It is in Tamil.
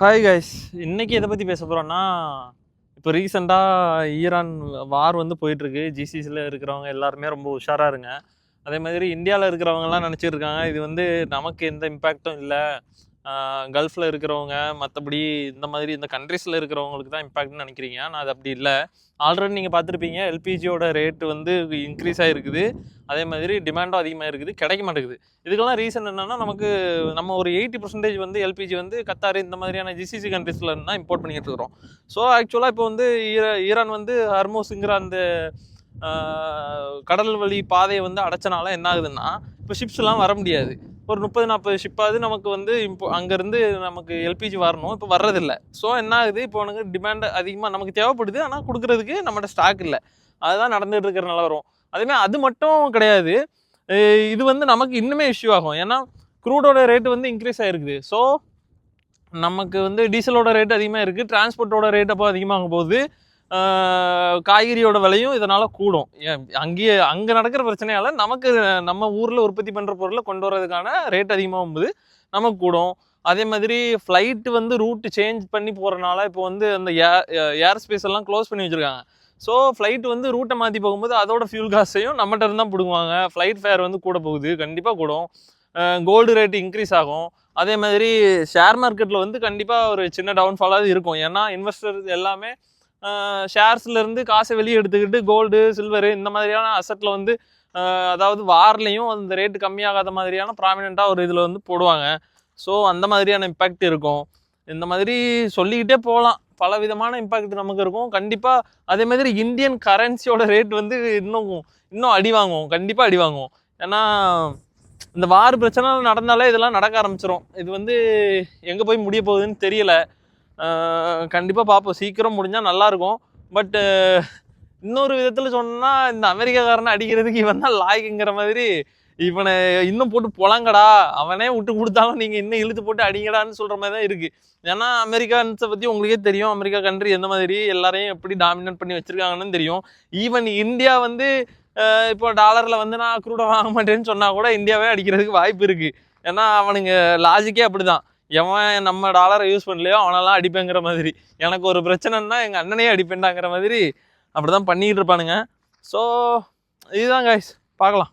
ஹாய் கைஸ், இன்னைக்கு எதை பற்றி பேச போகிறோன்னா, இப்போ ரீசெண்டாக ஈரான் வார் வந்து போயிட்டுருக்கு. ஜிசிசியில் இருக்கிறவங்க எல்லாருமே ரொம்ப உஷாராக இருங்க. அதே மாதிரி இந்தியாவில் இருக்கிறவங்கலாம் நினச்சிட்டு இருக்காங்க இது வந்து நமக்கு எந்த இம்பேக்டும் இல்லை, கல்ஃபில் இருக்கிறவங்க மற்றபடி இந்த மாதிரி இந்த கண்ட்ரீஸில் இருக்கிறவங்களுக்கு தான் இம்பேக்ட்னு நினைக்கிறீங்க. ஆனால் அது அப்படி இல்லை. ஆல்ரெடி நீங்கள் பார்த்துருப்பீங்க, எல்பிஜியோட ரேட்டு வந்து இன்க்ரீஸ் ஆகிருக்குது. அதே மாதிரி டிமாண்டும் அதிகமாக இருக்குது, கிடைக்க மாட்டேங்குது. இதுக்கெல்லாம் ரீசன் என்னென்னா, நம்ம ஒரு 80% வந்து எல்பிஜி வந்து கத்தார் இந்த மாதிரியான ஜிசிசி கண்ட்ரீஸில் தான் இம்போர்ட் பண்ணிகிட்டு இருக்கிறோம். ஸோ ஆக்சுவலாக இப்போ வந்து ஈரான் வந்து ஹர்மோஸுங்கிற அந்த கடல் வழி பாதையை வந்து அடைச்சனால என்ன ஆகுதுன்னா, இப்போ ஷிப்ஸ்லாம் வர முடியாது. ஒரு 30-40 ஷிப்பாவது நமக்கு வந்து இப்போ அங்கேருந்து நமக்கு எல்பிஜி வரணும், இப்போ வர்றதில்லை. ஸோ என்ன ஆகுது, இப்போ உனக்கு டிமாண்ட் அதிகமாக நமக்கு தேவைப்படுது, ஆனால் கொடுக்குறதுக்கு நம்மகிட்ட ஸ்டாக் இல்லை. அதுதான் நடந்துகிட்டு இருக்கிற நிலவரம். அதேமாதிரி அது மட்டும் கிடையாது, இது வந்து நமக்கு இன்னுமே இஷ்யூ ஆகும். ஏன்னா க்ரூடோட ரேட்டு வந்து இன்க்ரீஸ் ஆகிருக்குது. ஸோ நமக்கு வந்து டீசலோட ரேட் அதிகமாக இருக்குது, டிரான்ஸ்போர்ட்டோட ரேட் அப்போ அதிகமாகும் போது காய்கறியோட விலையும் இதனால் கூடும். அங்கே நடக்கிற பிரச்சனையால் நமக்கு நம்ம ஊரில் உற்பத்தி பண்ணுற பொருளை கொண்டு வரதுக்கான ரேட் அதிகமாகும் போது நமக்கு கூடும். அதே மாதிரி ஃப்ளைட்டு வந்து ரூட்டு சேஞ்ச் பண்ணி போகிறனால இப்போ வந்து அந்த ஏர் ஸ்பேஸ் எல்லாம் க்ளோஸ் பண்ணி வச்சுருக்காங்க. ஸோ ஃப்ளைட் வந்து ரூட்டை மாற்றி போகும்போது அதோட ஃபியூல் காசையும் நம்மகிட்ட இருந்தால் பிடுங்குவாங்க. ஃப்ளைட் ஃபேர் வந்து கூட போகுது, கண்டிப்பாக கூடும். கோல்டு ரேட் இன்க்ரீஸ் ஆகும். அதே மாதிரி ஷேர் மார்க்கெட்டில் வந்து கண்டிப்பாக ஒரு சின்ன டவுன்ஃபாலாவது இருக்கும். ஏன்னா இன்வெஸ்டர் எல்லாமே ஷேர்ஸ்லேருந்து காசை வெளியே எடுத்துக்கிட்டு கோல்டு, சில்வரு இந்த மாதிரியான அசட்டில் வந்து அதாவது வார்லேயும் அந்த ரேட்டு கம்மியாகாத மாதிரியான ப்ராமினெண்ட்டாக ஒரு இதில் வந்து போடுவாங்க. ஸோ அந்த மாதிரியான இம்பேக்ட் இருக்கும். இந்த மாதிரி சொல்லிக்கிட்டே போகலாம், பல விதமான இம்பேக்ட் நமக்கு இருக்கும் கண்டிப்பாக. அதே மாதிரி இந்தியன் கரன்சியோட ரேட் வந்து இன்னும் அடி வாங்குவோம், கண்டிப்பாக அடி வாங்குவோம். ஏன்னா இந்த வார் பிரச்சனை நடந்தாலே இதெல்லாம் நடக்க ஆரம்பிச்சிடும். இது வந்து எங்கே போய் முடிய போகுதுன்னு தெரியல. கண்டிப்பாக பார்ப்போம், சீக்கிரம் முடிஞ்சால் நல்லாயிருக்கும். பட்டு இன்னொரு விதத்தில் சொன்னால், இந்த அமெரிக்காக்காரனை அடிக்கிறதுக்கு இவன் தான் லாய்க்குங்கிற மாதிரி இவனை இன்னும் போட்டு பொழங்கடா, அவனே விட்டு கொடுத்தாலும் நீங்கள் இன்னும் இழுத்து போட்டு அடிங்கடான்னு சொல்கிற மாதிரி தான் இருக்குது. ஏன்னா அமெரிக்கான்ஸை பற்றி உங்களுக்கே தெரியும், அமெரிக்கா கண்ட்ரி எந்த மாதிரி எல்லாரையும் எப்படி டாமினேட் பண்ணி வச்சுருக்காங்கன்னு தெரியும். ஈவன் இந்தியா வந்து இப்போ டாலரில் வந்து நான் க்ரூடை வாங்க மாட்டேன்னு சொன்னால் கூட இந்தியாவே அடிக்கிறதுக்கு வாய்ப்பு இருக்குது. ஏன்னா அவனுங்க லாஜிக்கே அப்படி தான், எவன் நம்ம டாலரை யூஸ் பண்ணலையோ அவனெல்லாம் அடிப்பேங்கிற மாதிரி. எனக்கு ஒரு பிரச்சனைன்னா எங்கள் அண்ணனையே அடிப்பேன்டாங்கிற மாதிரி அப்படி தான் பண்ணிக்கிட்டு இருப்பானுங்க. ஸோ இதுதான் கைஸ், பார்க்கலாம்.